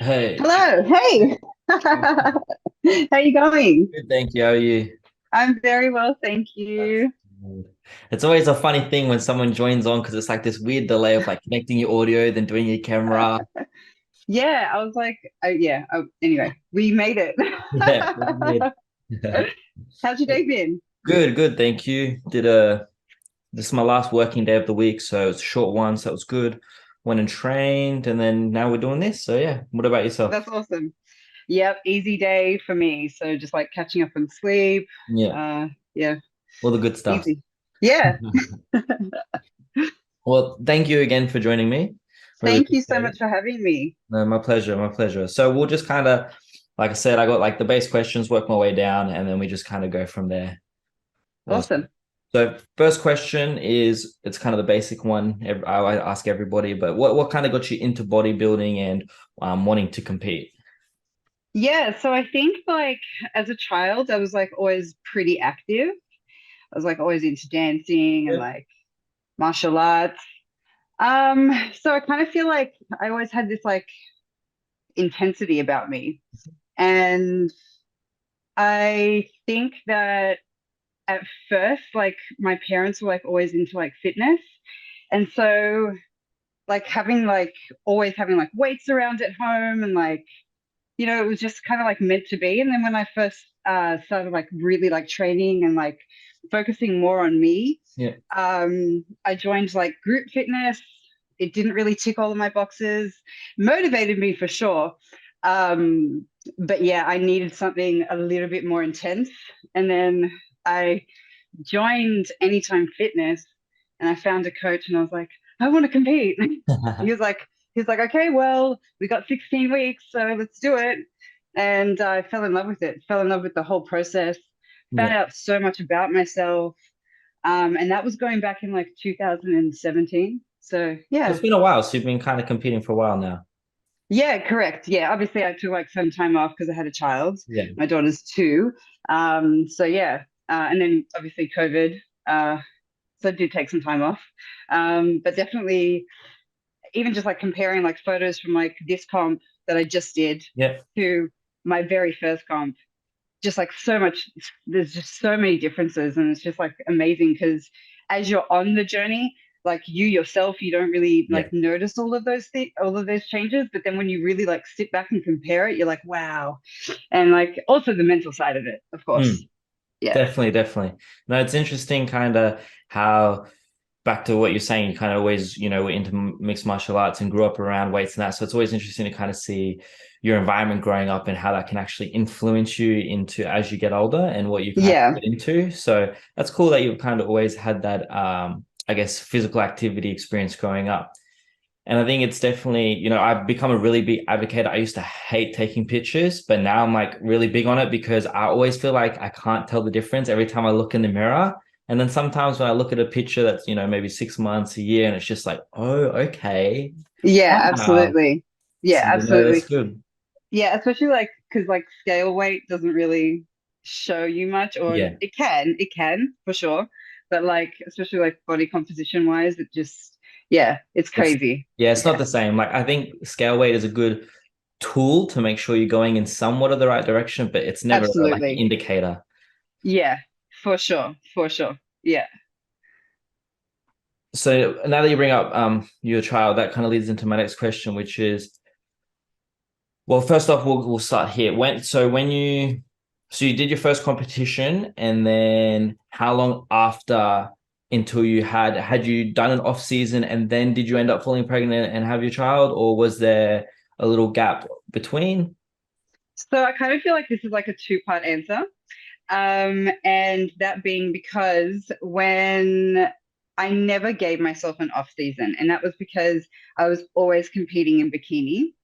Hey, Hello. Hey. How you going? good, thank you. How are you? I'm very well, thank That's you. good. It's always a funny thing when someone joins on because it's like this weird delay of like connecting your audio, then doing your camera. Yeah, I was like, oh yeah. Anyway, we made it. Yeah, weird. How's your day been? Good, good, thank you. This is my last working day of the week, so it's a short one, so it was good. Went and trained, and then now we're doing this. So yeah, what about yourself? That's awesome. Yep, easy day for me. So just like catching up on sleep. Yeah, Uh, yeah, all the good stuff. easy. Yeah. Well, thank you again for joining me. Really Thank you so appreciate it. much for having me. No, my pleasure, my pleasure. So we'll just kind of, like I said, I got like the base questions, work my way down, and then we just kind of go from there. Awesome. Awesome. So first question is, it's kind of the basic one. I ask everybody, but what kind of got you into bodybuilding and wanting to compete? Yeah, so I think like as a child, I was like always pretty active. I was like always into dancing and Yeah. like martial arts. So I kind of feel like I always had this like intensity about me. And I think that at first, like my parents were like always into like fitness. And so like having like always having like weights around at home and like, it was just kind of like meant to be. And then when I first started like really like training and like focusing more on me, Yeah. I joined like group fitness. It didn't really tick all of my boxes. Motivated me for sure. Um, but yeah, I needed something a little bit more intense. And then I joined Anytime Fitness and I found a coach and I was like, I want to compete. he was like, he's like, okay, well, we got 16 weeks, so let's do it. And I fell in love with it, fell in love with the whole process, found Yeah. out so much about myself. And that was going back in like 2017. So It's yeah. been a while, so you've been kind of competing for a while now. Yeah, correct. Yeah, obviously I took like some time off because I had a child. Yeah. My daughter's two. So yeah, and then obviously COVID. So I did take some time off. But definitely, even just like comparing like photos from like this comp that I just did Yeah. to my very first comp, just like so much, there's just so many differences. And it's just like amazing because as you're on the journey, like you yourself, you don't really Yeah. like notice all of those things, all of those changes. But then when you really like sit back and compare it, you're like, wow. And like also the mental side of it, of course. Mm, Yeah. definitely, definitely. No, it's interesting kind of how back to what you're saying, you kind of always, were into mixed martial arts and grew up around weights and that. So it's always interesting to kind of see your environment growing up and how that can actually influence you into as you get older and what you kind of Yeah. get into. So that's cool that you've kind of always had that, I guess, physical activity experience growing up. And I think it's definitely, I've become a really big advocate. I used to hate taking pictures, but now I'm like really big on it because I always feel like I can't tell the difference every time I look in the mirror. And then sometimes when I look at a picture that's, maybe 6 months, a year, and it's just like, oh, okay. Yeah, Wow. absolutely. Yeah, So, that's absolutely. good. Yeah, especially like because like scale weight doesn't really show you much, or Yeah. it can for sure, but like especially like body composition wise, it just yeah, it's It's, crazy. yeah, it's not Yeah, the same. Like, I think scale weight is a good tool to make sure you're going in somewhat of the right direction, but it's never like an absolutely. indicator. Yeah, for sure, for sure. Yeah. So now that you bring up your child, that kind of leads into my next question, which is, well, first off, we'll start here. So you did your first competition, and then how long after until you had you done an off season, and then did you end up falling pregnant and have your child, or was there a little gap between? So I kind of feel like this is like a two-part answer. And that being because when I never gave myself an off season, and that was because I was always competing in bikini.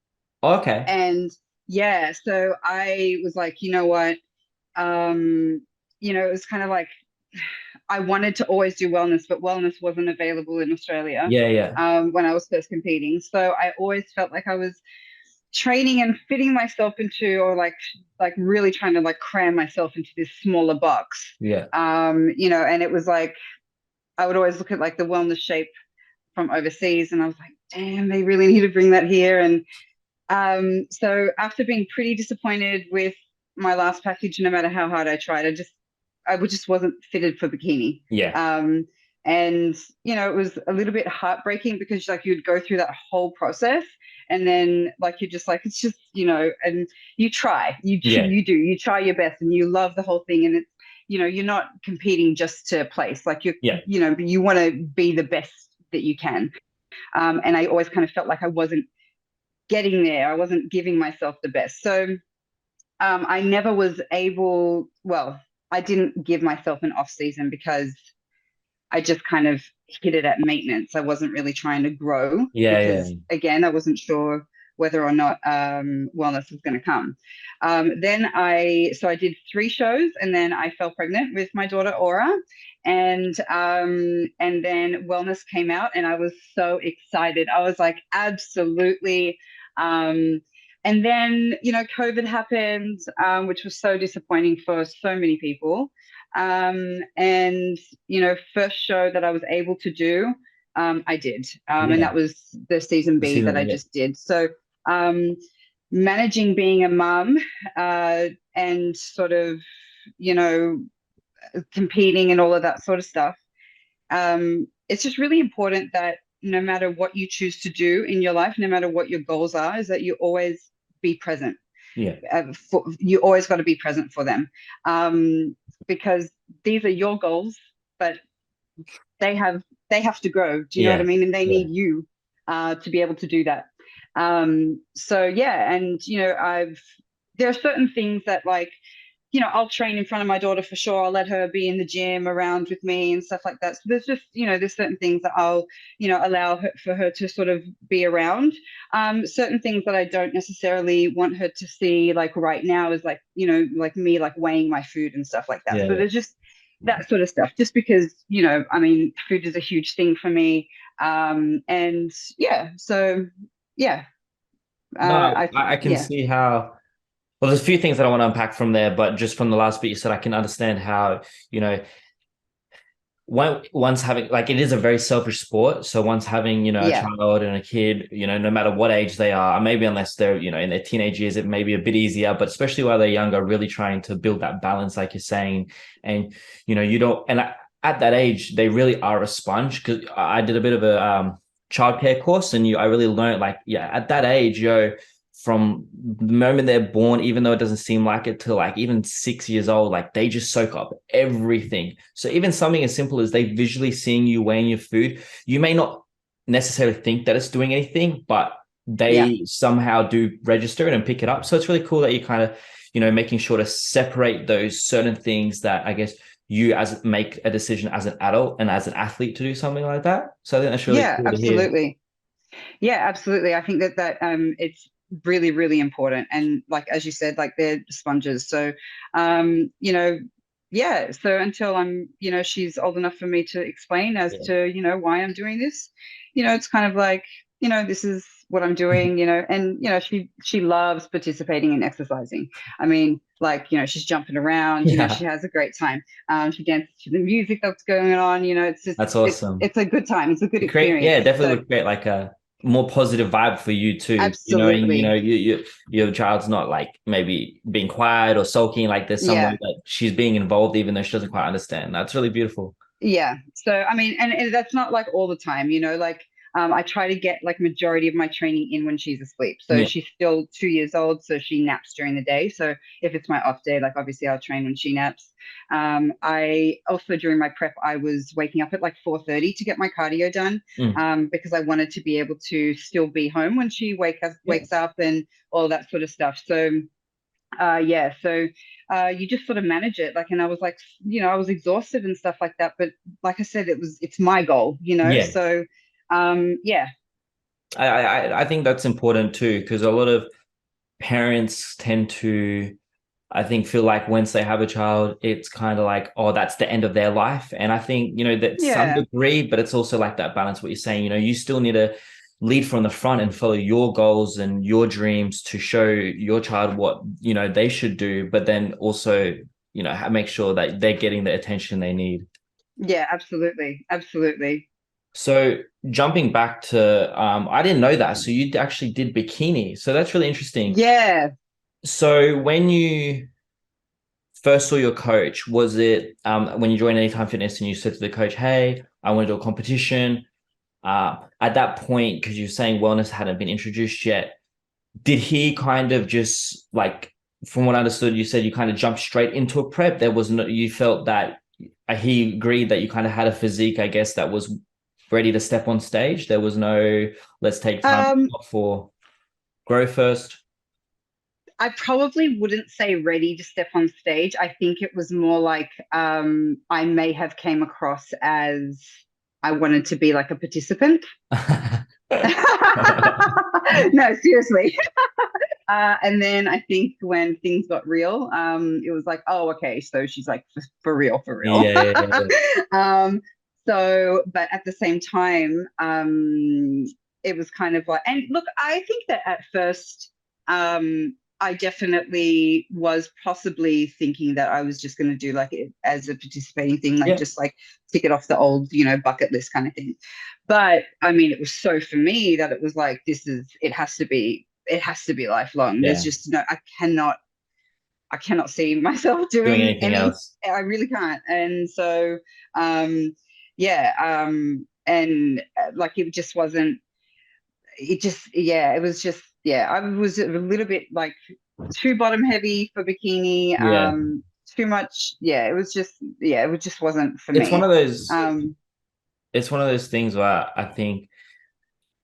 Okay. And yeah, so I was like, you know what? Um, it was kind of like I wanted to always do wellness, but wellness wasn't available in Australia Yeah, yeah. when I was first competing. So I always felt like I was training and fitting myself into, or like really trying to like cram myself into this smaller box. Yeah. And it was like I would always look at like the wellness shape from overseas, and I was like, damn, they really need to bring that here. And So after being pretty disappointed with my last package, no matter how hard I tried, I just wasn't fitted for bikini. Yeah. Um, and it was a little bit heartbreaking because like you'd go through that whole process and then like you're just like it's just and you try, Yeah. you try your best and you love the whole thing and it's you're not competing just to place like Yeah. you want to be the best that you can. And I always kind of felt like I wasn't getting there. I wasn't giving myself the best. So I never was able, well, I didn't give myself an off season because I just kind of hit it at maintenance. I wasn't really trying to grow Yeah. because, Yeah. again, I wasn't sure whether or not wellness was going to come. So I did 3 shows and then I fell pregnant with my daughter Aura, and then wellness came out and I was so excited. I was like, absolutely. Um, and then COVID happened, which was so disappointing for so many people. And first show that I was able to do, I did, and Yeah. that was the season The B that I season, yeah. just did. So um, managing being a mum and sort of you know competing and all of that sort of stuff. It's just really important that no matter what you choose to do in your life, no matter what your goals are, is that you always be present. Yeah. You always got to be present for them, because these are your goals, but they have to grow. Do you know what I Yeah. mean? And they Yeah. need you to be able to do that. So yeah, and there are certain things that like I'll train in front of my daughter for sure. I'll let her be in the gym around with me and stuff like that. So there's just, there's certain things that I'll, allow her for her to sort of be around. Certain things that I don't necessarily want her to see like right now is like, like me like weighing my food and stuff like that. Yeah. So Yeah. there's just that sort of stuff, just because, I mean, food is a huge thing for me. And yeah, so yeah, No, I I think, can yeah, see how. Well, there's a few things that I want to unpack from there, but just from the last bit you said, I can understand how, you know, once having like it is a very selfish sport. So once having, a yeah, child and a kid, no matter what age they are, maybe unless they're, in their teenage years, it may be a bit easier, but especially while they're younger, really trying to build that balance, like you're saying. And, you don't, and at that age, they really are a sponge because I did a bit of a childcare course and I really learned like, yeah, at that age, from the moment they're born, even though it doesn't seem like it, to like even 6 years old, like they just soak up everything. So even something as simple as they visually seeing you weighing your food, you may not necessarily think that it's doing anything, but yeah. they somehow do register it and pick it up. So it's really cool that you kind of, making sure to separate those certain things that I guess you as make a decision as an adult and as an athlete to do something like that. So I think that's really Yeah, cool to hear. absolutely. Yeah, absolutely. I think that it's really, really important. And like as you said, like they're sponges. So yeah, so until she's old enough for me to explain as Yeah. to, why I'm doing this, it's kind of like, this is what I'm doing, and she loves participating and exercising. I mean, like, she's jumping around, Yeah. she has a great time. She dances to the music that's going on, it's just That's it's awesome. it's a good time. It's a good Yeah, experience. it definitely So would create like a more positive vibe for you too. Knowing, absolutely. your child's not like maybe being quiet or sulking, like there's some way Yeah. that she's being involved, even though she doesn't quite understand. That's really beautiful. Yeah. So, I mean, and that's not like all the time, like I try to get like majority of my training in when she's asleep. So Yeah. she's still 2 years old, so she naps during the day. So if it's my off day, like obviously I'll train when she naps. I also during my prep, I was waking up at like 4:30 to get my cardio done, Mm. because I wanted to be able to still be home when she Yeah. wakes up and all that sort of stuff. So yeah, so you just sort of manage it, like, and I was like, I was exhausted and stuff like that, but like I said, it's my goal, Yeah. so yeah. I think that's important too, because a lot of parents tend to, I think, feel like once they have a child, it's kind of like, oh, that's the end of their life. And I think, that some Yeah, degree, but it's also like that balance, what you're saying, you still need to lead from the front and follow your goals and your dreams to show your child what, they should do, but then also, make sure that they're getting the attention they need. yeah, absolutely, absolutely. So jumping back to, I didn't know that. So you actually did bikini. So that's really interesting. Yeah. So when you first saw your coach, was it when you joined Anytime Fitness and you said to the coach, "Hey, I want to do a competition"? At that point, because you're saying wellness hadn't been introduced yet, did he kind of just like, from what I understood, you said you kind of jumped straight into a prep? There was no, you felt that he agreed that you kind of had a physique, I guess, that was ready to step on stage. There was no, let's take time Um, off for grow first. I probably wouldn't say ready to step on stage. I think it was more like I may have came across as I wanted to be like a participant. No, seriously. And then I think when things got real, it was like, oh, okay, so she's like for real, for real. Yeah, yeah, yeah, um, so, but at the same time, it was kind of like, and look, I think that at first, I definitely was possibly thinking that I was just going to do like it as a participating thing, like yeah, just like tick it off the old, bucket list kind of thing. But I mean, it was so for me that it was like, it has to be lifelong. There's yeah. just no, I cannot see myself Doing doing anything any, else? I really can't. And so, yeah, and like it just wasn't, yeah, it was just, yeah, I was a little bit like too bottom heavy for bikini, Yeah, too much. Yeah, it was just, yeah, it just wasn't for it's one me. of those. Um, It's one of those things where I think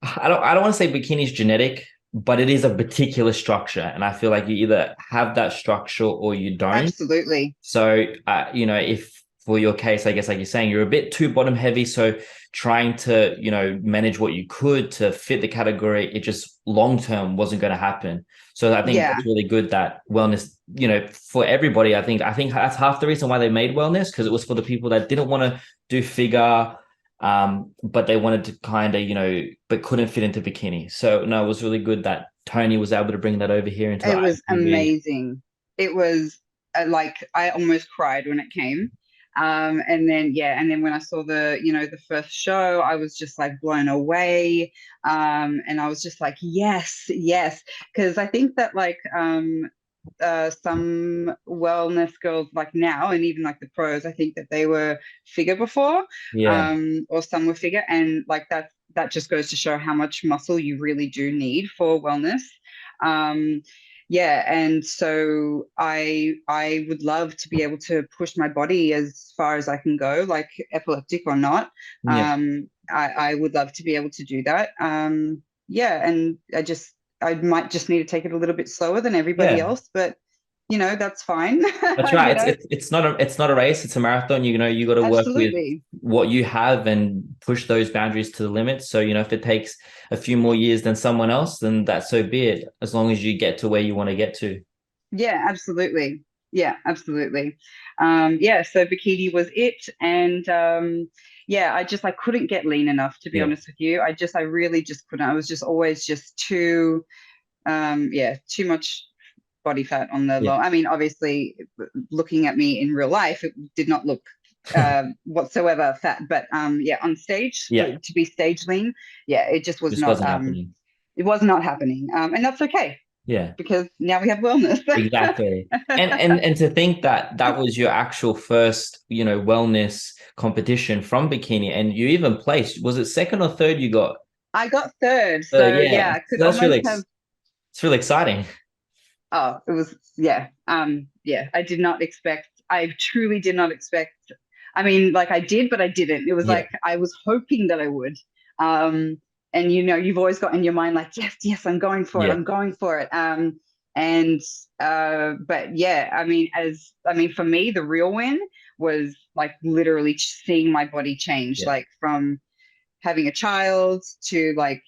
I don't want to say bikini's genetic, but it is a particular structure, and I feel like you either have that structure or you don't. Absolutely. So, if for your case, I guess, like you're saying, you're a bit too bottom heavy. So, trying to, manage what you could to fit the category, it just long term wasn't going to happen. So, I think Yeah. that's really good that wellness, for everybody, I think that's half the reason why they made wellness, because it was for the people that didn't want to do figure, but they wanted to kind of, but couldn't fit into bikini. So, no, it was really good that Tony was able to bring that over here into the It was IFBB. amazing. It was like I almost cried when it came. And then yeah, and then when I saw the first show, I was just like blown away. And I was just like, yes, yes, because I think that like some wellness girls like now, and even like the pros, I think that they were figure before, Yeah, or some were figure, and like that just goes to show how much muscle you really do need for wellness. Um, yeah, and so I would love to be able to push my body as far as I can go, like epileptic or not. yeah. I would love to be able to do that. Yeah, and I might just need to take it a little bit slower than everybody Yeah, else, but that's fine. that's you right. know, It's not a race. It's a marathon. You got to work with absolutely. what you have and push those boundaries to the limit. So, if it takes a few more years than someone else, then that's so be it. As long as you get to where you want to get to. Yeah, absolutely. Yeah, absolutely. Yeah, so bikini was it. And yeah, I couldn't get lean enough, to be Yeah, honest with you. I really just couldn't. I was just always just too, yeah, too much body fat on the yeah, low. I mean, obviously, looking at me in real life, it did not look whatsoever fat. But yeah, on stage, yeah. to be stage lean, yeah, it just was Just not. wasn't happening. It was not happening, and that's okay Yeah. because now we have wellness. Exactly. And to think that that was your actual first, wellness competition from bikini, and you even placed, was it second or third you got? I got third, Third, so yeah. yeah, I So could that's almost have. it's really exciting. Oh, it was, yeah, yeah. I did not expect. I truly did not expect. I mean, like I did, but I didn't. It was Yeah. like I was hoping that I would. And you've always got in your mind like, yes, yes, I'm going for it. Yeah. I'm going for it. And but yeah, I mean, for me, the real win was like literally seeing my body change, Yeah. like from having a child to like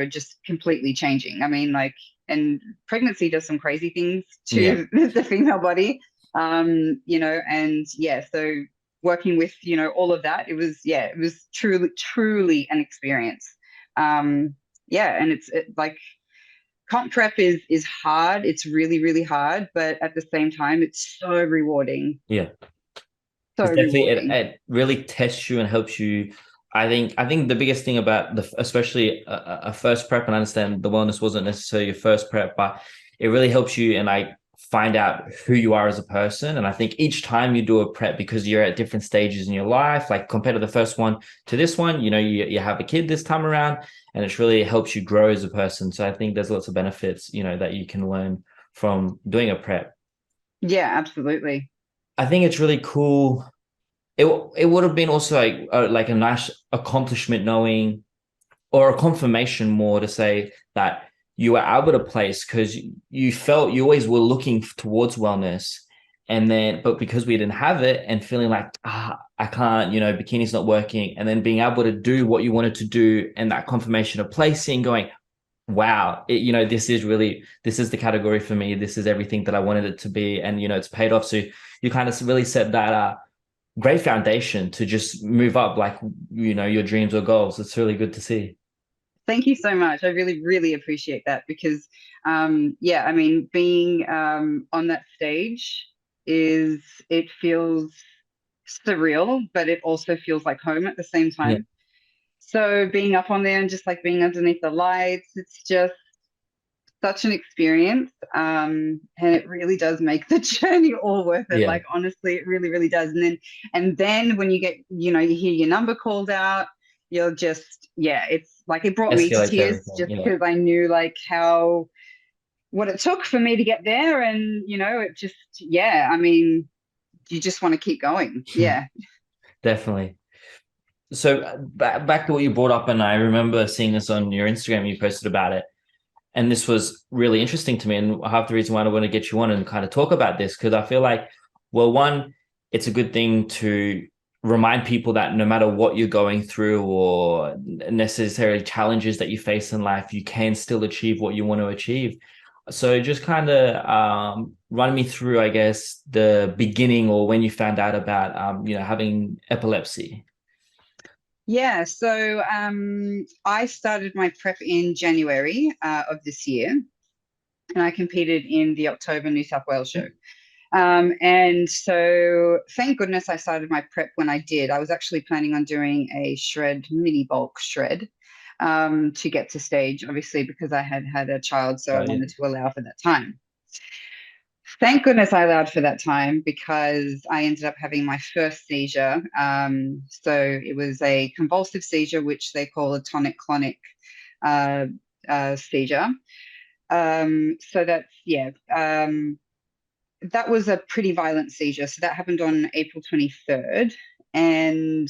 just completely changing. I mean, like, and pregnancy does some crazy things Yeah. to the female body. And yeah, so working with all of that, it was truly an experience. Yeah, and like comp prep is hard. It's really really hard, but at the same time it's so rewarding. Yeah. So It's definitely, it, rewarding. it really tests you and helps you I think the biggest thing about especially a first prep, and I understand the wellness wasn't necessarily your first prep, but it really helps you and I find out who you are as a person. And I think each time you do a prep, because you're at different stages in your life, like compared to the first one to this one, you have a kid this time around, and it really helps you grow as a person. So I think there's lots of benefits, that you can learn from doing a prep. Yeah, absolutely. I think it's really cool. It would have been also like a nice accomplishment knowing, or a confirmation more to say that you were able to place, because you felt you always were looking towards wellness, and then but because we didn't have it and feeling like I can't, bikini's not working, and then being able to do what you wanted to do, and that confirmation of placing, going, wow, this is the category for me, this is everything that I wanted it to be, and it's paid off. So you kind of really set that great foundation to just move up, like, your dreams or goals. It's really good to see. Thank you so much. I really, really appreciate that because, yeah, I mean, being on that stage it feels surreal, but it also feels like home at the same Yeah. time. So being up on there and just like being underneath the lights, it's just such an experience. And it really does make the journey all worth it. Yeah. Like honestly, it really, really does. And then when you get, you hear your number called out, you'll just, yeah, it's like it brought me to Escalates tears everything. just Yeah. because I knew like how what it took for me to get there. And it just, yeah, I mean, you just want to keep going. Yeah. Definitely. So back to what you brought up, and I remember seeing this on your Instagram, you posted about it. And this was really interesting to me. And half the reason why I want to get you on and kind of talk about this, because I feel like, well, one, it's a good thing to remind people that no matter what you're going through or necessarily challenges that you face in life, you can still achieve what you want to achieve. So just kind of run me through, I guess, the beginning, or when you found out about, having epilepsy. Yeah, so I started my prep in January of this year, and I competed in the October New South Wales show. And so thank goodness I started my prep when I did. I was actually planning on doing a shred, mini bulk shred, to get to stage, obviously, because I had had a child, so I Yeah. wanted to allow for that time. Thank goodness I allowed for that time because I ended up having my first seizure. So it was a convulsive seizure, which they call a tonic-clonic uh, seizure. So that's, yeah, that was a pretty violent seizure. So that happened on April 23rd. And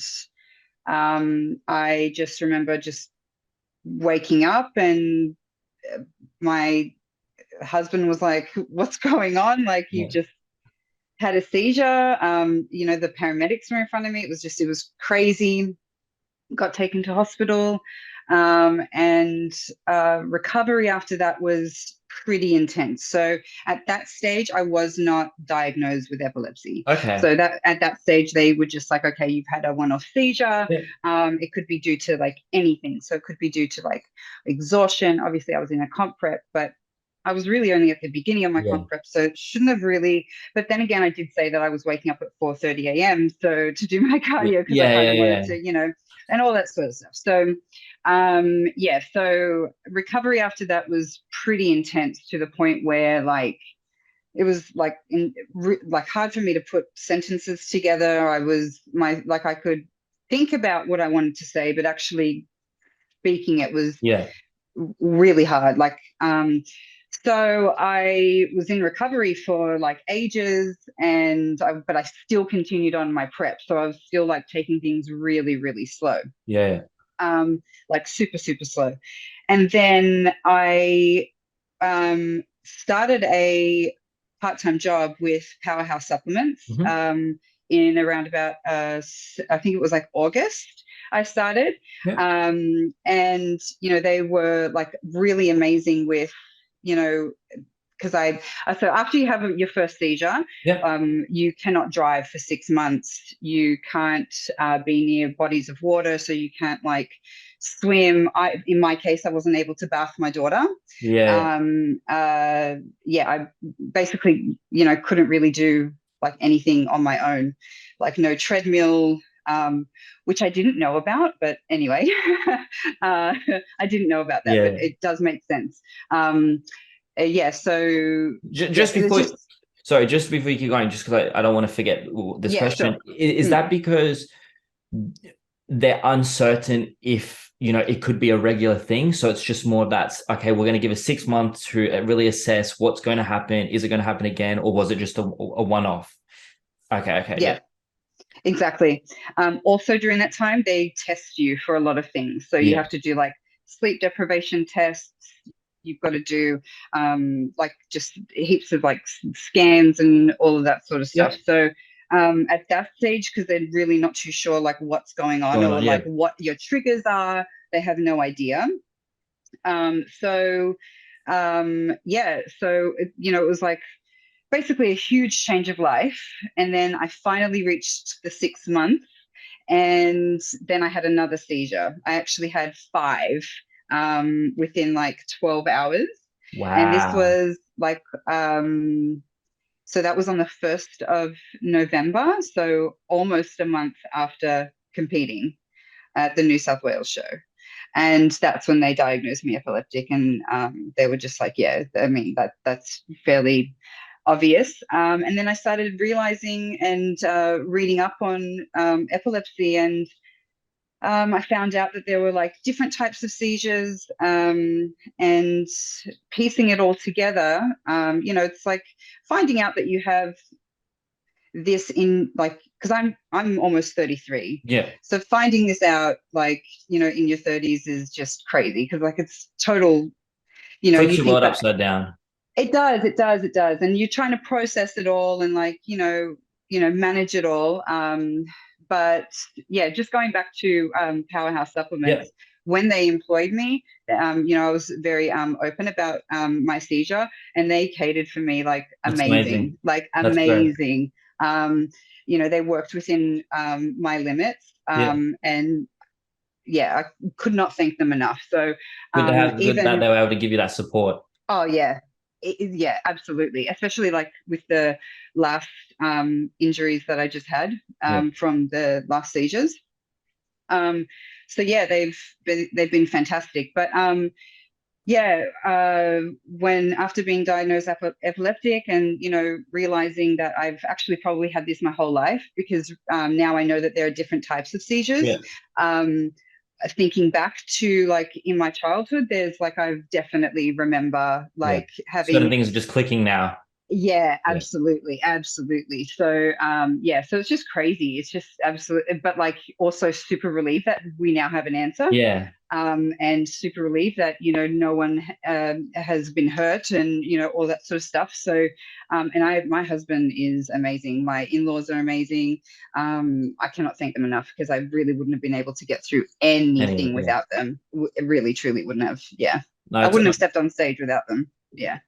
I just remember just waking up and my husband was like, "What's going on? Like, you Yeah. just had a seizure." The paramedics were in front of me. It was crazy. Got taken to hospital. And recovery after that was pretty intense. So at that stage, I was not diagnosed with epilepsy. Okay. So that at that stage, they were just like, okay, you've had a one-off seizure. Yeah. It could be due to like anything. So it could be due to like exhaustion. Obviously, I was in a comp prep, but I was really only at the beginning of my Yeah. comp prep, so it shouldn't have really. But then again, I did say that I was waking up at 4:30 a.m. so to do my cardio because I Yeah. kind Yeah. of wanted Yeah. to, and all that sort of stuff. So, yeah. So recovery after that was pretty intense to the point where like it was like like hard for me to put sentences together. I could think about what I wanted to say, but actually speaking it was Yeah. really hard. So I was in recovery for like ages, but I still continued on my prep. So I was still like taking things really, really slow, Yeah. like super, super slow. And then I started a part-time job with Powerhouse Supplements Hmm. in around about, I think it was like August. I started, Yeah. and they were like really amazing with, you know, because so after you have your first seizure, Yeah. you cannot drive for 6 months. You can't be near bodies of water, so you can't like swim. In my case, I wasn't able to bath my daughter. Yeah. Yeah, I basically, couldn't really do like anything on my own, like no treadmill. which I didn't know about. But anyway, I didn't know about that, but Yeah. it does make sense. Yeah. So yeah, Just so there's before, just sorry, just before you keep going, just because I don't want to forget this yeah, question. sure. Is Mm. that because they're uncertain if, it could be a regular thing? So it's just more that's okay, we're going to give it 6 months to really assess what's going to happen. Is it going to happen again? Or was it just a one-off? Okay. Yeah. Yeah. Exactly. Also, during that time, they test you for a lot of things. So you Yeah. have to do like sleep deprivation tests. You've got to do like just heaps of like scans and all of that sort of stuff. Yep. So at that stage, because they're really not too sure like what's going on Going or on. Yeah. like what your triggers are, they have no idea. So yeah, so it was like basically a huge change of life. And then I finally reached the 6 month, and then I had another seizure. I actually had five within like 12 hours. And this Wow. was like, so that was on the 1st of November. So almost a month after competing at the New South Wales show. And that's when they diagnosed me epileptic, and they were just like, "Yeah, I mean that's fairly obvious." And then I started realizing and reading up on epilepsy, and I found out that there were like different types of seizures, and piecing it all together. It's like finding out that you have this in like because I'm almost 33, Yeah. so finding this out like in your 30s is just crazy because like it's total, Flips you your think world back. upside down. It does, and you're trying to process it all and like manage it all. But yeah, just going back to Powerhouse Yeah. Supplements, when they employed me, I was very open about my seizure, and they catered for me like That's amazing. amazing, like That's great. amazing. They worked within my limits, Yeah. and yeah, I could not thank them enough. So Good that even they were able to give you that support. oh yeah, yeah, absolutely. Especially like with the last injuries that I just had Yeah. from the last seizures. Um, so yeah, they've been fantastic. But yeah, when after being diagnosed epileptic, and realizing that I've actually probably had this my whole life, because now I know that there are different types of seizures. Yeah. Um, Thinking back to like in my childhood, there's like I definitely remember Yeah. like Certain having. things are just clicking now. Yeah, Yeah. absolutely, absolutely. So, yeah, so it's just crazy. It's just absolutely, but like also super relieved that we now have an answer, Yeah. and super relieved that no one has been hurt, and all that sort of stuff. So, and my husband is amazing. My in-laws are amazing. I cannot thank them enough because I really wouldn't have been able to get through anything Yeah. without them. Really, truly wouldn't have. Yeah, No, I wouldn't have stepped on stage without them. Yeah.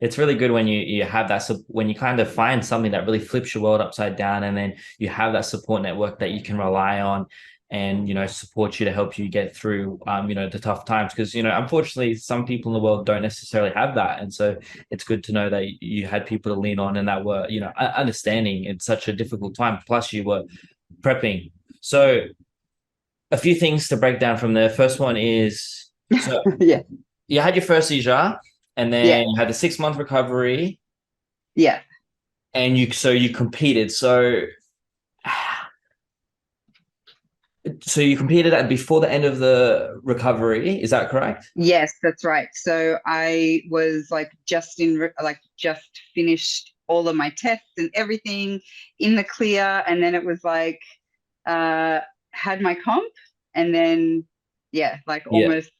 it's really good when you have that when you kind of find something that really flips your world upside down, and then you have that support network that you can rely on, and support you to help you get through the tough times, because unfortunately some people in the world don't necessarily have that. And so it's good to know that you had people to lean on and that were understanding in such a difficult time, plus you were prepping. So a few things to break down from there. First one is, so Yeah. you had your first seizure, and Yeah. then you had the 6 month recovery, Yeah. and you competed. So you competed at before the end of the recovery. Is that correct? Yes, that's right. So I was like just finished all of my tests and everything in the clear, and then it was like uh had my comp, and then yeah, like Yeah, almost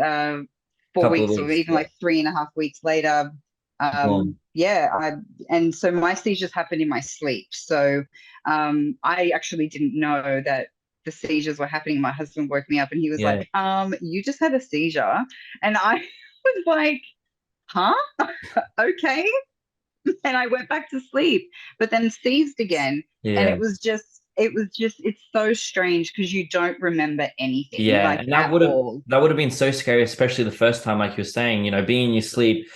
uh four couple of weeks or weeks. even Yeah, like 3.5 weeks later. boom. Yeah, and so my seizures happened in my sleep. So I actually didn't know that the seizures were happening. My husband woke me up and he was Yeah, like, you just had a seizure. And I was like, huh? Okay. And I went back to sleep, but then seized again. And yeah. it's so strange because you don't remember anything Yeah, like and at all. that would have been so scary, especially the first time, like you were saying, being in your sleep.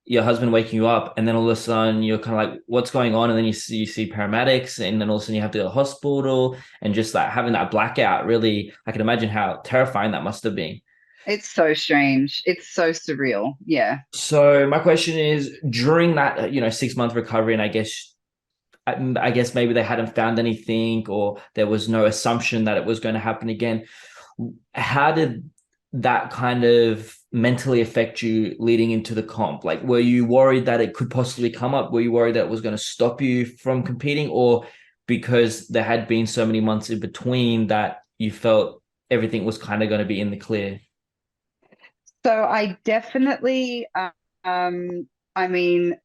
your husband waking you up, and then all of a sudden you're kind of like, what's going on? And then you see paramedics, and then all of a sudden you have to go to the hospital, and just like having that blackout, really, I can imagine how terrifying that must have been. It's so strange. It's so surreal. Yeah. So my question is, during that, 6 month recovery, and I guess maybe they hadn't found anything, or there was no assumption that it was going to happen again. How did that kind of mentally affect you leading into the comp? Like, were you worried that it could possibly come up? Were you worried that it was going to stop you from competing, or because there had been so many months in between that you felt everything was kind of going to be in the clear? So I definitely, I mean,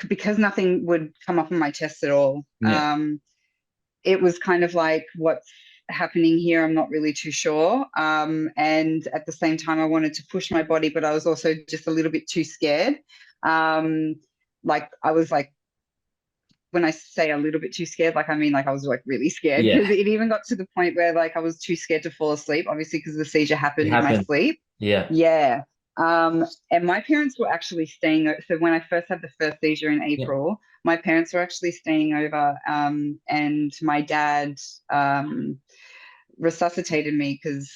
because nothing would come up on my test at all. Yeah. It was kind of like, what's happening here? I'm not really too sure. And at the same time, I wanted to push my body, but I was also just a little bit too scared. Um, like I was like, when I say a little bit too scared, like I mean like I was like really scared, Yeah. because it even got to the point where like I was too scared to fall asleep, obviously because the seizure It happened in my happened. sleep. Yeah. Yeah. And my parents were actually staying. So when I first had the first seizure in Yeah. April, my parents were actually staying over, and my dad resuscitated me because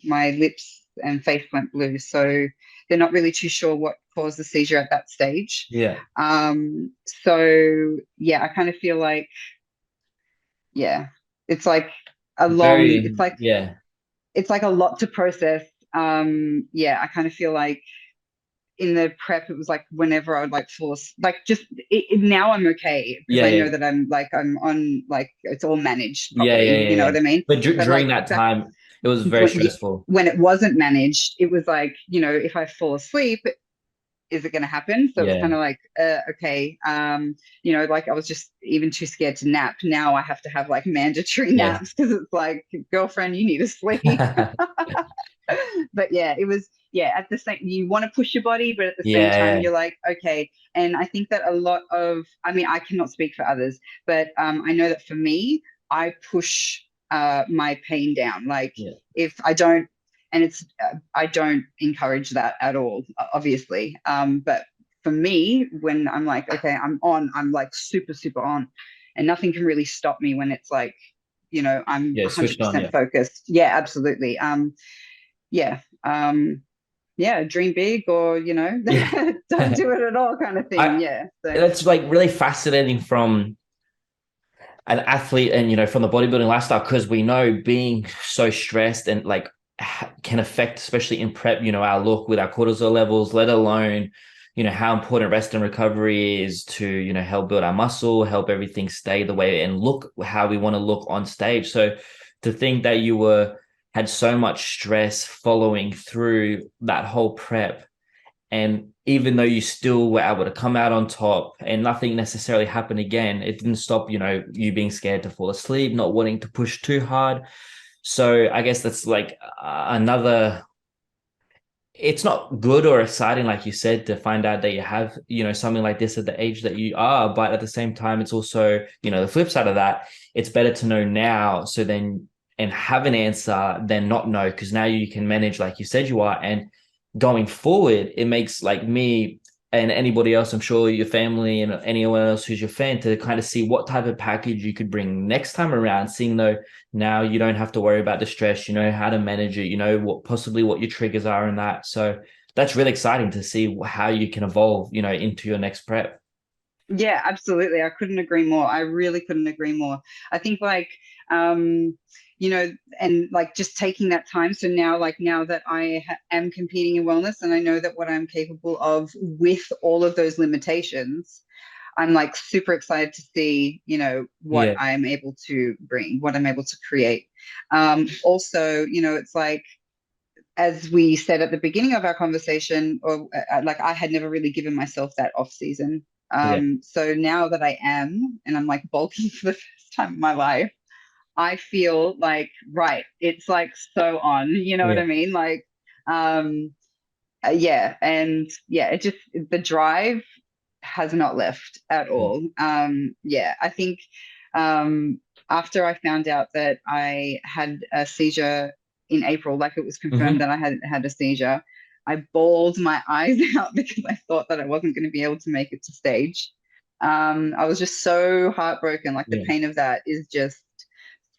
my lips and face went blue. So they're not really too sure what caused the seizure at that stage. Yeah. So yeah, I kind of feel like, yeah, it's like a long, Very, yeah. it's like a lot to process. Yeah, I kind of feel like in the prep, it was like whenever I would like force, like just now I'm okay because Yeah, I yeah. know that I'm on, like it's all managed Yeah, yeah, properly. yeah, You know yeah. what I mean? But But during like that back time, it was very when, stressful. when it wasn't managed, it was like, if I fall asleep, is it going to happen? So it was Yeah. kind of like, okay, like I was just even too scared to nap. Now I have to have like mandatory Yeah. naps because it's like, girlfriend, you need to sleep. But yeah, it was, yeah, at the same, you want to push your body, but at the same time, Yeah. you're like, okay. And I think that a lot of, I mean, I cannot speak for others, but I know that for me, I push my pain down. Like Yeah. if I don't, and it's, I don't encourage that at all, obviously. But for me, when I'm like, okay, I'm on, I'm like super, super on, and nothing can really stop me when it's like, I'm Yeah. Switched on. 100% Yeah. focused. Yeah, absolutely. Yeah. Yeah, dream big, or Yeah. don't do it at all, kind of thing. I Yeah. So That's like really fascinating from an athlete, and from the bodybuilding lifestyle, because we know being so stressed and like can affect, especially in prep, our look with our cortisol levels, let alone how important rest and recovery is to help build our muscle, help everything stay the way and look how we want to look on stage. So to think that you had so much stress following through that whole prep, and even though you still were able to come out on top and nothing necessarily happened again, it didn't stop, you being scared to fall asleep, not wanting to push too hard. So I guess that's like another, it's not good or exciting, like you said, to find out that you have, something like this at the age that you are. But at the same time, it's also, the flip side of that, it's better to know now. So then, and have an answer than not know, because now you can manage, like you said, you are. And going forward, it makes like me and anybody else, I'm sure your family and anyone else who's your fan, to kind of see what type of package you could bring next time around, seeing though now you don't have to worry about the stress, you know how to manage it, what your triggers are and that. So that's really exciting to see how you can evolve, into your next prep. yeah, absolutely. I couldn't agree more. I really couldn't agree more. I think like, um, and like just taking that time. So now, like now that I am competing in wellness, and I know that what I'm capable of with all of those limitations, I'm like super excited to see, what Yeah. I'm able to bring, what I'm able to create. Also, it's like, as we said at the beginning of our conversation, or like I had never really given myself that off season. Yeah. So now that I am, and I'm like bulking for the first time in my life, I feel like, right, it's like so on, you know what Yeah. I mean? Like, yeah, and yeah, it just, the drive has not left at Yeah. all. Yeah, I think um, after I found out that I had a seizure in April, like it was confirmed Hmm. that I had a seizure, I bawled my eyes out because I thought that I wasn't going to be able to make it to stage. I was just so heartbroken. Like the Yeah. pain of that is just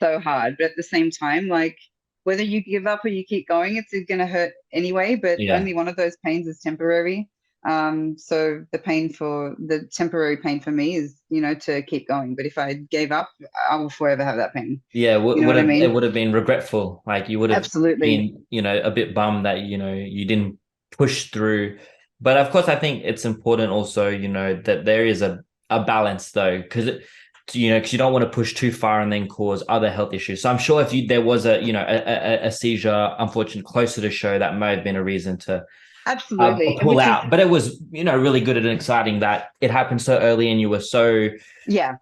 so hard. But at the same time, like whether you give up or you keep going, it's going to hurt anyway. But Yeah. only one of those pains is temporary. So the temporary pain for me is, to keep going. But if I gave up, I will forever have that pain. Yeah, You know what I it mean? would have been regretful. Like you would have Absolutely. been, a bit bummed that, you didn't push through. But of course, I think it's important also, that there is a balance though, because you don't want to push too far and then cause other health issues. So I'm sure if there was a seizure, unfortunately, closer to show, that may have been a reason to Absolutely. pull Which is, out. But it was, really good and exciting that it happened so early and you were so yeah.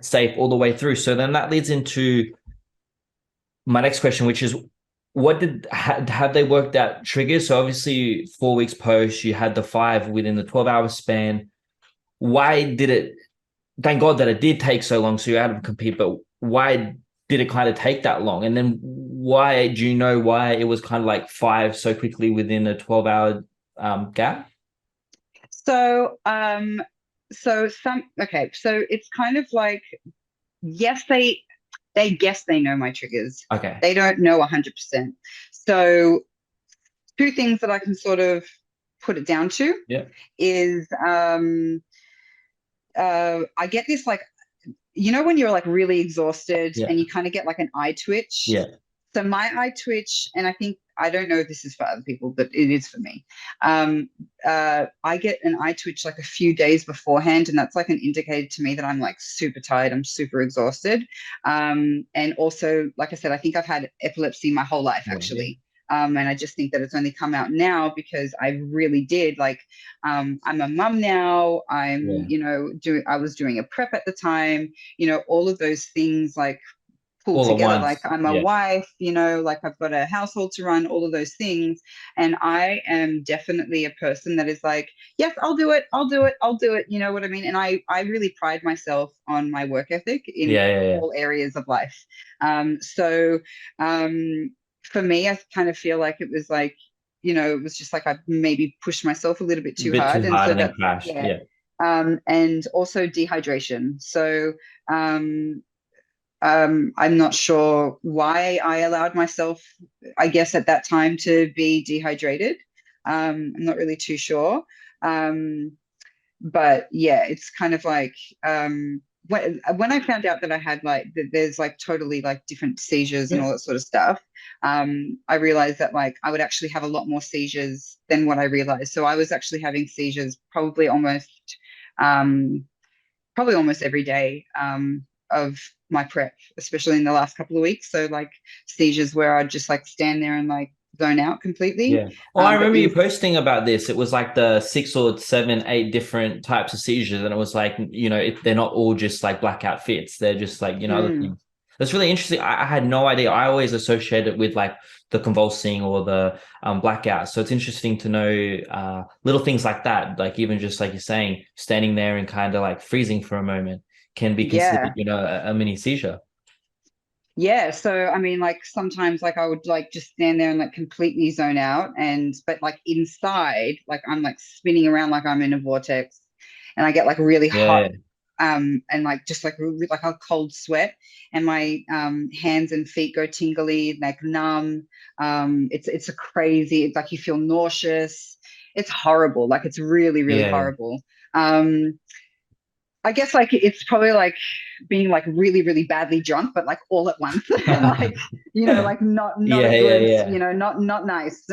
safe all the way through. So then that leads into my next question, which is, have they worked out triggers? So obviously 4 weeks post, you had the 5 within the 12-hour span. Why did it, thank God that it did take so long, so you're able to compete, but why did it kind of take that long? And then why, do you know why it was kind of like 5 so quickly within a 12-hour gap? So, so it's kind of like, yes, they guess they know my triggers. Okay. They don't know 100%. So two things that I can sort of put it down to Yeah. is I get this like, when you're like really exhausted Yeah. and you kind of get like an eye twitch. Yeah. So my eye twitch, and I don't know if this is for other people, but it is for me. I get an eye twitch like a few days beforehand, and that's like an indicator to me that I'm like super tired, I'm super exhausted. And also, like I said, I think I've had epilepsy my whole life Yeah. actually. And I just think that it's only come out now because I really did like, I'm a mum now. Yeah. I was doing a prep at the time, all of those things like pulled All at together. Like once. I'm a Yeah. wife, like I've got a household to run, all of those things. And I am definitely a person that is like, yes, I'll do it. I'll do it. I'll do it. You know what I mean? And I really pride myself on my work ethic in Yeah. Yeah. Yeah. all areas of life. So for me, I kind of feel like it was like, it was just like I maybe pushed myself a little bit A too bit hard. too And hard so and then that's, crashed. yeah. Yeah. And also dehydration. So I'm not sure why I allowed myself, I guess, at that time to be dehydrated. I'm not really too sure. But yeah, it's kind of like when I found out that I had like that there's like totally like different seizures and Yeah. all that sort of stuff, I realized that like I would actually have a lot more seizures than what I realized. So I was actually having seizures um, probably almost every day of my prep, especially in the last couple of weeks. So like seizures where I'd just like stand there and like zone out completely. Yeah. Oh, I But remember you in posting about this. It was like the 6 or 7, 8 different types of seizures, and it was like, they're not all just like blackout fits. They're just like, other mm, things. That's really interesting. I had no idea. I always associate it with like the convulsing or the blackout. So it's interesting to know little things like that. Like even just like you're saying, standing there and kind of like freezing for a moment can be considered, yeah. a mini seizure. Yeah, so I mean, like sometimes, like I would like just stand there and like completely zone out, but like inside, like I'm like spinning around like I'm in a vortex, and I get like really hot, Yeah. and like just like like a cold sweat, and my hands and feet go tingly, like numb. It's a crazy. It's like you feel nauseous. It's horrible. Like it's really really Yeah. horrible. Um, I guess like it's probably like being like really, really badly drunk, but like all at once and like, like not Yeah. a Yeah. good, Yeah. not nice.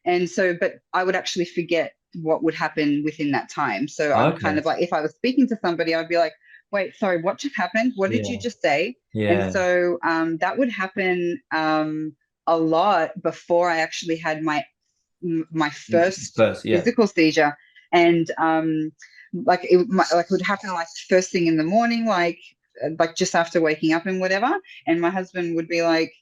And so, but I would actually forget what would happen within that time. So I would kind Okay. of like, if I was speaking to somebody, I'd be like, wait, sorry, what just happened? What did you Yeah. just say? And Yeah. so that would happen a lot before I actually had my first First, yeah. physical seizure. And like it would happen like first thing in the morning, like just after waking up and whatever. And my husband would be like,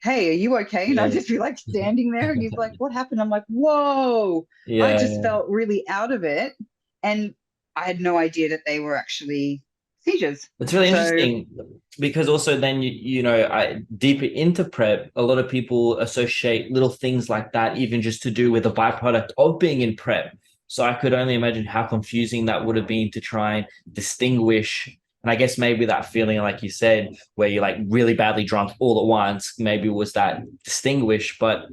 "Hey, are you okay?" And I'd Yeah. just be like standing there, and he's like, "What happened?" I'm like, "Whoa!" I Yeah. just Yeah. felt really out of it, and I had no idea that they were actually seizures. It's really So interesting because also then I deeper into prep, a lot of people associate little things like that, even just to do with a byproduct of being in prep. So I could only imagine how confusing that would have been to try and distinguish. And I guess maybe that feeling, like you said, where you're like really badly drunk all at once, maybe was that distinguish. But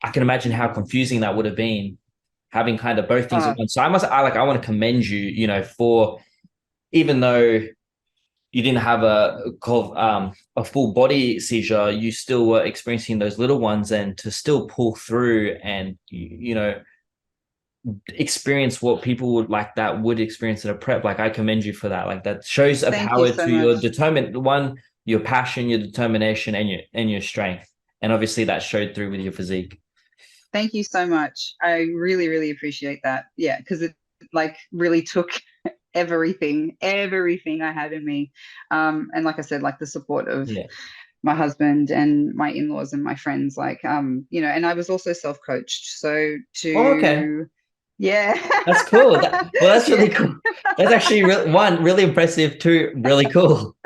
I can imagine how confusing that would have been having kind of both things at once. So I want to commend you, for even though you didn't have a full body seizure, you still were experiencing those little ones, and to still pull through and experience what people would experience in a prep. Like, I commend you for that. Like, that shows a thank you power so to your much. your passion, your determination, and your strength. And obviously that showed through with your physique. Thank you so much. I really, really appreciate that. Yeah, because it like really took everything I had in me. And like I said, like the support of Yeah. my husband and my in-laws and my friends, and I was also self-coached. So Oh, okay. to yeah. That's cool. That's really Yeah. cool. That's actually really impressive. Two, really cool.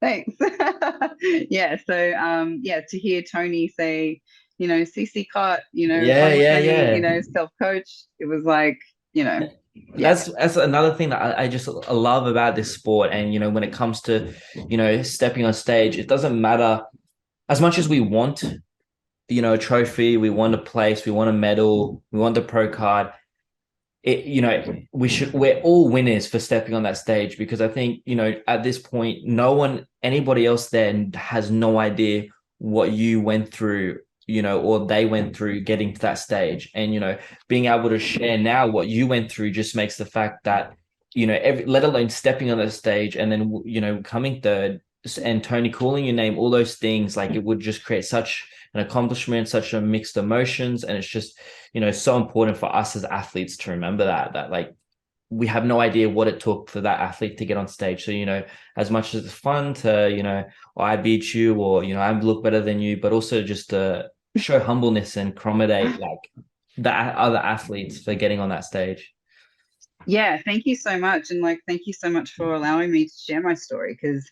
Thanks. Yeah. So yeah, to hear Tony say, Cee Cee caught, Yeah, on yeah, training, yeah. self-coach, it was like, yeah. That's another thing that I just love about this sport. And when it comes to stepping on stage, it doesn't matter as much as we want a trophy, we want a place, we want a medal, we want the pro card. We're all winners for stepping on that stage, because I think at this point anybody else there has no idea what you went through, or they went through getting to that stage. And being able to share now what you went through just makes the fact that let alone stepping on that stage and then coming third, and Tony calling your name, all those things, like, it would just create such an accomplishment, such a mixed emotions. And it's just so important for us as athletes to remember that like, we have no idea what it took for that athlete to get on stage. So as much as it's fun to I beat you, or I look better than you, but also just to show humbleness and accommodate like the other athletes for getting on that stage. Yeah, thank you so much. And like, thank you so much for allowing me to share my story, because,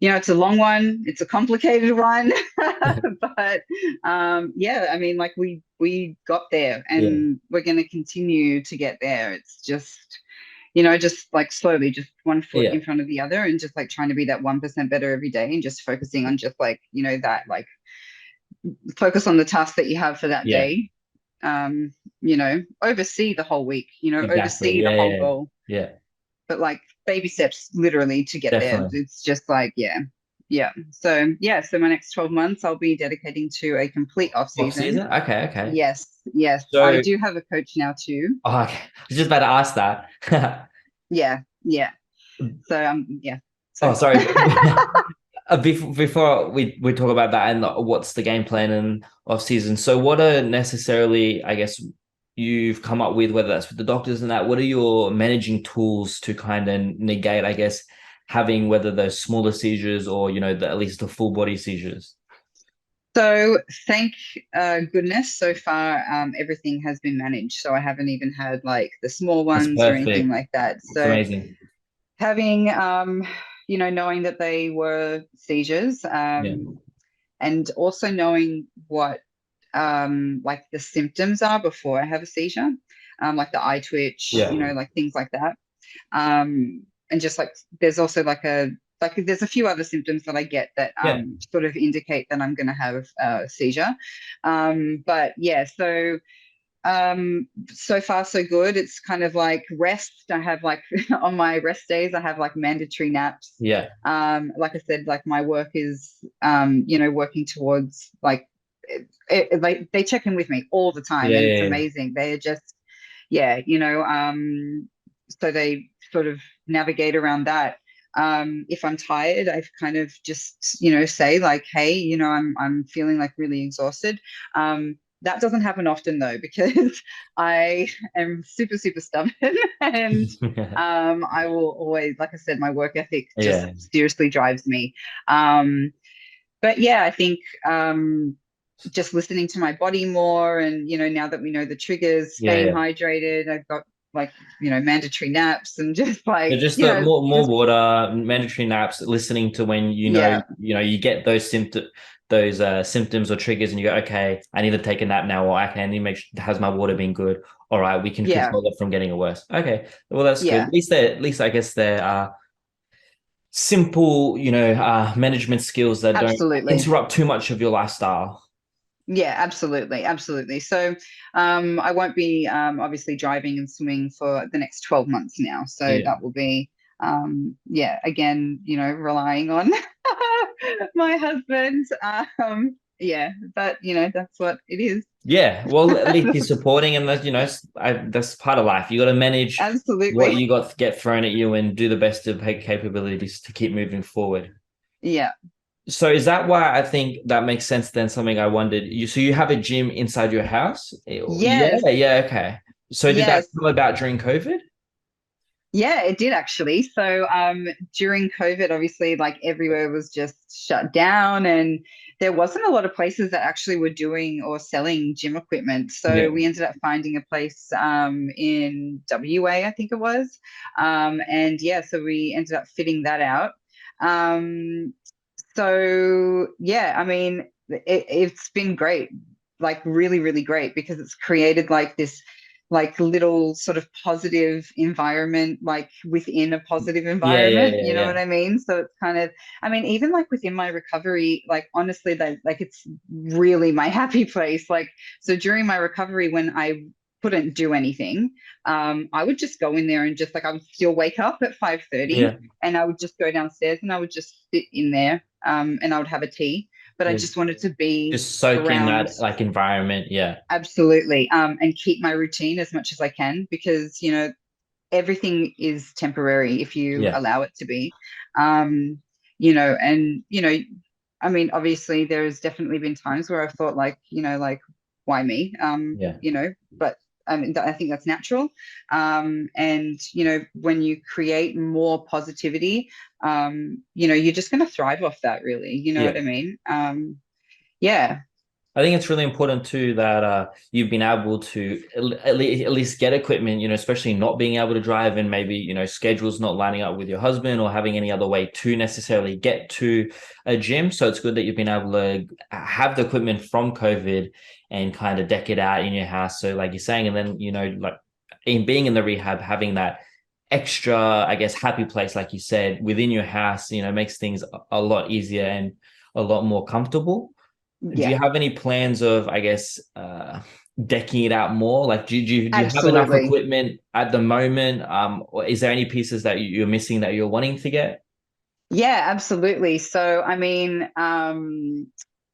it's a long one, it's a complicated one, but yeah, I mean, like we got there Yeah, and we're going to continue to get there. It's just like slowly, just one foot yeah, in front of the other, and just like trying to be that 1% better every day, and just focusing on just like, that like focus on the task that you have for that yeah, day. Oversee the whole week, exactly. oversee the Yeah, whole yeah, goal, yeah, but like baby steps literally to get there. definitely. It's just like, yeah. Yeah. So yeah, so my next 12 months I'll be dedicating to a complete off Off season. season. Okay, okay. Yes, yes. I So, do have a coach now too. okay. I was just about to ask that. Yeah, yeah. So yeah. So Oh, sorry. Before we talk about that and what's the game plan and off season, so what are necessarily, I guess, you've come up with, whether that's with the doctors and that, what are your managing tools to kind of negate, I guess, having whether those smaller seizures or at least the full body seizures? so thank goodness so far everything has been managed. So I haven't even had like the small That's ones or anything perfect. like that. It's So amazing. having knowing that they were seizures, Yeah. and also knowing what like the symptoms are before I have a seizure, like the eye twitch, Yeah. like things like that. And just like there's also there's a few other symptoms that I get that Yeah. sort of indicate that I'm going to have a seizure. But yeah, so far so good. It's kind of like rest. I have like on my rest days I have like mandatory naps. Yeah. Like I said, like my work is working towards like they check in with me all the time, Yeah. and it's Yeah. amazing. They're just yeah, so they sort of navigate around that. If I'm tired, I've kind of just say like, hey, I'm feeling like really exhausted. That doesn't happen often though, because I am super, super stubborn, and Yeah. I will always, like I said, my work ethic just Yeah. seriously drives me. But yeah, I think just listening to my body more, and now that we know the triggers, staying Yeah. hydrated. I've got like, mandatory naps and just So like, just the more just, water, mandatory naps, listening to when yeah, you get those symptoms or triggers, and you go, okay, I need to take a nap now, or okay, I need to make sure, has my water been good? All right, we can yeah, control it from getting worse. Okay, well that's good. yeah, At least I guess there are simple, management skills that don't absolutely. interrupt too much of your lifestyle. Yeah, absolutely, absolutely. So, I won't be obviously driving and swimming for the next 12 months now. So Yeah. that will be, yeah, again, relying on my husband. Yeah, but that's what it is. Yeah, well, at least you're supporting, and that's part of life. You got to manage what Absolutely. you got to get thrown at you and do the best of your capabilities to keep moving forward. Yeah. So is that why I think that makes sense then? Something I wondered. So you have a gym inside your house? Yes. Yeah, okay. So did that Yes. come about during COVID? Yeah, it did actually. So during COVID, obviously, like everywhere was just shut down, and there wasn't a lot of places that actually were doing or selling gym equipment. So Yeah, we ended up finding a place in WA, I think it was. And yeah, so we ended up fitting that out. Um, so yeah, I mean, it's been great, like really, really great because it's created like this like little sort of positive environment, like within a positive environment, you know yeah. what I mean? So it's kind of, I mean, even like within my recovery, like honestly, like it's really my happy place. Like, so during my recovery, when I couldn't do anything, I would just go in there and just like I would still wake up at 5:30 Yeah, and I would just go downstairs and I would just sit in there, and I would have a tea. But I yeah. just wanted to be Just soak in around. that like environment. Yeah, Absolutely. And keep my routine as much as I can because, everything is temporary if you yeah, allow it to be. And, I mean, obviously there's definitely been times where I've thought like, like, why me? yeah, But I mean, I think that's natural. And, when you create more positivity, you're just going to thrive off that really. You know yeah. what I mean? Yeah, I think it's really important too that you've been able to at least get equipment, especially not being able to drive and maybe, schedules not lining up with your husband or having any other way to necessarily get to a gym. So it's good that you've been able to have the equipment from COVID and kind of deck it out in your house. So like you're saying, and then, like in being in the rehab, having that extra, I guess, happy place, like you said, within your house, makes things a lot easier and a lot more comfortable. Do you yeah, have any plans of, I guess, decking it out more? Like, do you have enough absolutely. equipment at the moment? Or is there any pieces that you're missing that you're wanting to get? Yeah, absolutely. So, I mean,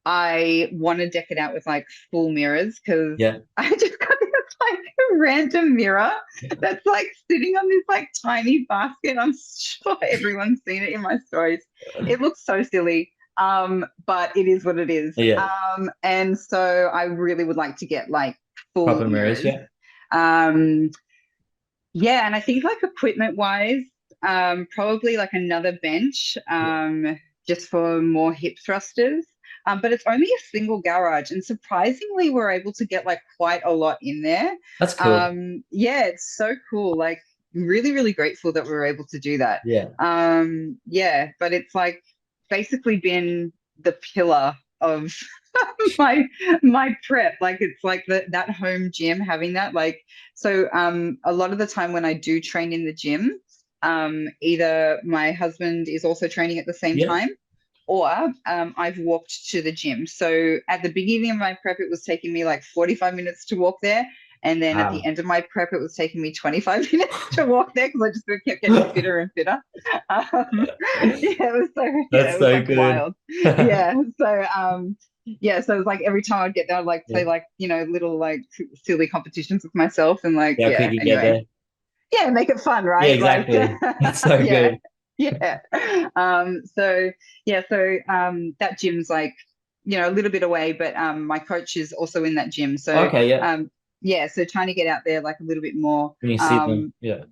I want to deck it out with like full mirrors because Yeah. I just got this like random mirror that's like sitting on this like tiny basket. I'm sure everyone's seen it in my stories. It looks so silly, but it is what it is. Yeah. And so I really would like to get like full Proper mirrors. mirrors. Yeah. Um, yeah, and I think like equipment wise, probably like another bench, Yeah. just for more hip thrusters. But it's only a single garage, and surprisingly, we're able to get like quite a lot in there. That's cool. Yeah, it's so cool. Like really, really grateful that we were able to do that. Yeah. Yeah, but it's like basically been the pillar of my prep. Like it's like that home gym having that. Like so a lot of the time when I do train in the gym, either my husband is also training at the same Yeah. time or I've walked to the gym. So at the beginning of my prep, it was taking me like 45 minutes to walk there. And then at the Wow. end of my prep, it was taking me 25 minutes to walk there because I just kept getting fitter and fitter. Yeah, That's it was so like good. wild. Yeah. Yeah, so it was like every time I'd get there, I'd like Yeah. play like, little like silly competitions with myself and like, Yeah. Quick yeah, you get anyway. there. Yeah, make it fun, Yeah. right? Like, Exactly. That's so yeah, good. yeah. So yeah, so that gym's like, a little bit away, but my coach is also in that gym. So Okay. Yeah. yeah, so trying to get out there like a little bit more. When you see them. Yeah.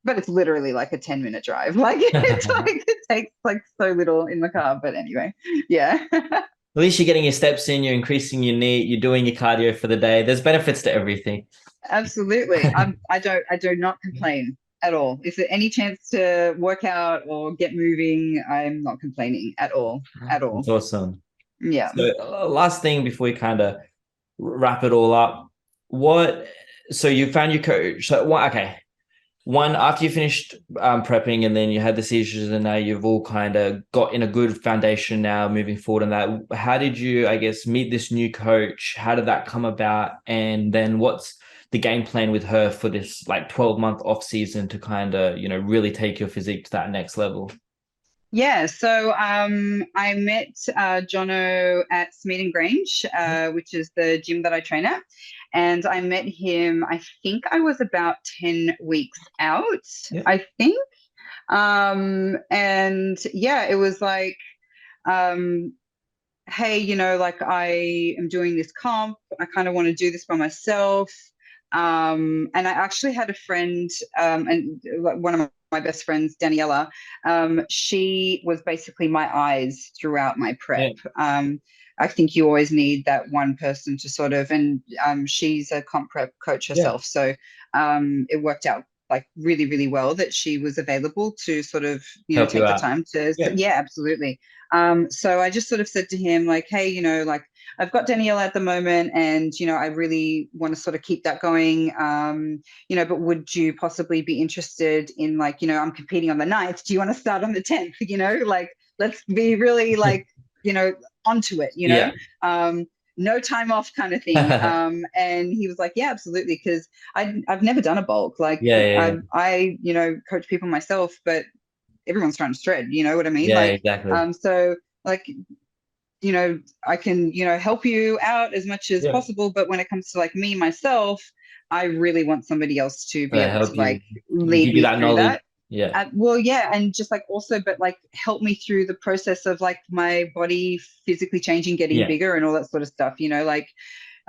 But it's literally like a 10-minute drive. Like it's like it takes like so little in the car. But anyway, yeah. At least you're getting your steps in, you're increasing your NEAT, you're doing your cardio for the day. There's benefits to everything. Absolutely. I do not complain at all. If there any chance to work out or get moving, I'm not complaining at all. At That's all. awesome. Yeah. So last thing before we kind of wrap it all up, what, so you found your coach. So what, okay. One, after you finished prepping and then you had the seizures and now you've all kind of got in a good foundation now moving forward in that, how did you, I guess, meet this new coach? How did that come about? And then what's the game plan with her for this like 12-month off season to kind of, really take your physique to that next level? Yeah, so I met Jono at Smeaton Grange, which is the gym that I train at. And I met him, I think I was about 10 weeks out, Yeah. I think. And yeah, it was like, um, hey, like I am doing this comp. I kind of want to do this by myself. And I actually had a friend, and like one of my best friends, Daniela, she was basically my eyes throughout my prep. Yeah. I think you always need that one person to sort of, and she's a comp prep coach Yeah. herself. So it worked out like really, really well that she was available to sort of, Help you take the out. time to, Yeah. yeah, absolutely. So I just sort of said to him, like, hey, like I've got Danielle at the moment, and I really want to sort of keep that going. But would you possibly be interested in, like, I'm competing on the 9th. Do you want to start on the 10th? Like, let's be really like, onto it, Yeah. no time off kind of thing. And he was like, yeah, absolutely. Cause I've never done a bulk. Like Yeah. Yeah. I coach people myself, but everyone's trying to shred, you know what I mean? Yeah, Like, exactly. so like, I can, help you out as much as Yeah. possible. But when it comes to like me, myself, I really want somebody else to be able to Help you, like lead give you me that through knowledge. that. Yeah. Well, yeah, and just like also, but like help me through the process of like my body physically changing, getting Yeah. bigger, and all that sort of stuff. Like,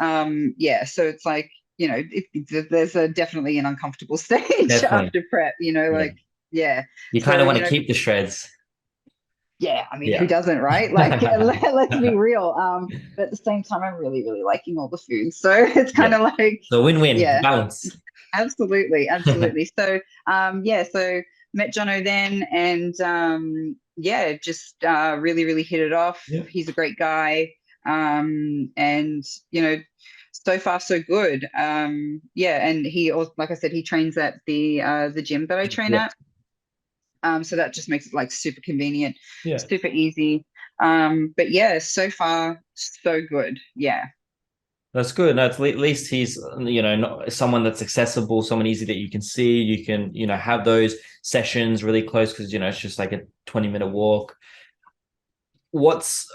yeah. So it's like, there's a definitely an uncomfortable stage Definitely. after prep. Yeah. Like, yeah. You kind So of want to keep the shreds. yeah, I mean, who Yeah. doesn't, right? Like, let's be real. But at the same time, I'm really, really liking all the food, so it's kind Yeah. of like, So win-win yeah. balance. Absolutely, absolutely. So, yeah, so met Jono then, and yeah, just really, really hit it off. Yeah. He's a great guy, and so far so good. Yeah, and he also, like I said, he trains at the gym that I train Yeah. at. So that just makes it like super convenient, Yeah. super easy. But yeah, so far so good. Yeah. That's good. No, at least he's, not someone that's accessible, someone easy that you can see. You can, have those sessions really close because, it's just like a 20-minute walk.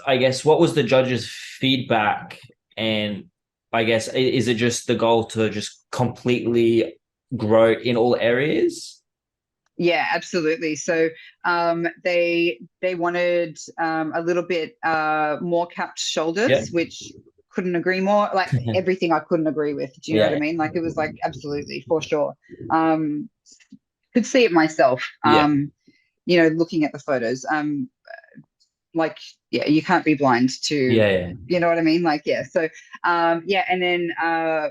I guess, what was the judge's feedback? And I guess, is it just the goal to just completely grow in all areas? Yeah, absolutely. So they wanted a little bit more capped Yeah. shoulders, which couldn't agree more. Like everything I couldn't agree with. Do you know what I Yeah. mean? Like it was like absolutely for sure. Um, could see it myself. Yeah. Looking at the photos. Like yeah, you can't be blind to, Yeah. Yeah. you know what I mean? Like yeah. So yeah, and then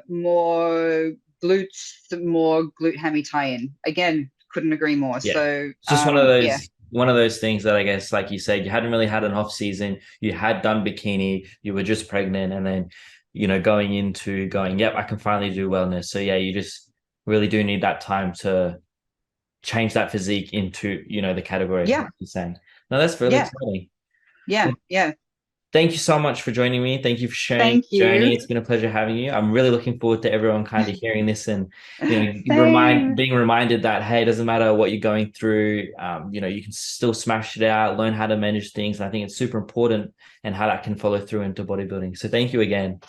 more glutes, more glute hammy tie-in. Again, couldn't agree more. Yeah. So It's just yeah. one of those things that I guess, like you said, you hadn't really had an off season. You had done bikini, you were just pregnant, and then, going, yep, I can finally do wellness. So yeah, you just really do need that time to change that physique into, the category, Yeah. like you're saying. No, that's really Yeah. exciting. Yeah. Well, Yeah. thank you so much for joining me. Thank you for sharing Thank your journey. you. It's been a pleasure having you. I'm really looking forward to everyone kind of hearing this and, Same. being reminded that, hey, it doesn't matter what you're going through. You can still smash it out, learn how to manage things. I think it's super important and how that can follow through into bodybuilding. So thank you again.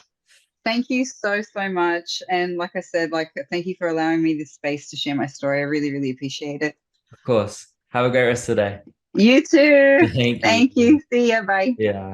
Thank you so, so much. And like I said, like thank you for allowing me this space to share my story. I really, really appreciate it. Of course. Have a great rest of the day. You too. Thank you. Thank you. See ya. Bye. Yeah.